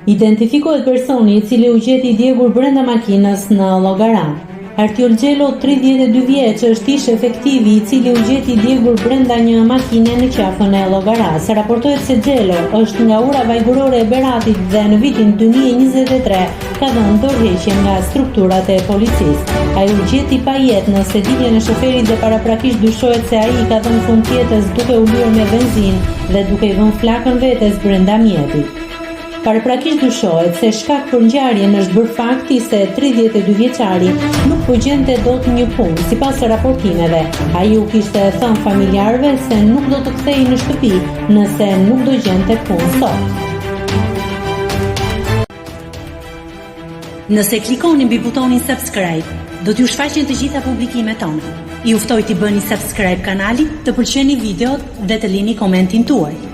Identifikohet personi I cili u gjeti I djegur brenda makinës në Llogara. Artiol Xhelo, 32 vjeç, është ish efektivi I cili u gjeti I djegur brenda një makine në qafën e Llogaras. Raportohet se Xhelo është nga ura vajgurore e Beratit dhe në vitin 2023 ka dhënë dorëheqje nga strukturat e policisë. Ai u gjeti pa jetë në sediljen e shoferit dhe paraprakisht dyshohet se ai ka dhënë fund jetës duke u lyer me benzinë dhe duke I vënë flakën vetes brenda mjetit. Paraprakisht dyshohet se shkak për ngjarjen është bërë fakti se 32 vjeçari nuk po gjente dot një punë. Sipas raportimeve, ai u kishte thënë familjarëve se nuk do të kthehej në shtëpi nëse nuk do gjente punë sot. Nëse klikoni mbi butonin subscribe, do t'ju shfaqen të gjitha publikimet tona. Ju ftoj t'i bëni subscribe kanalit, të pëlqeni videot dhe të lini komentin tuaj.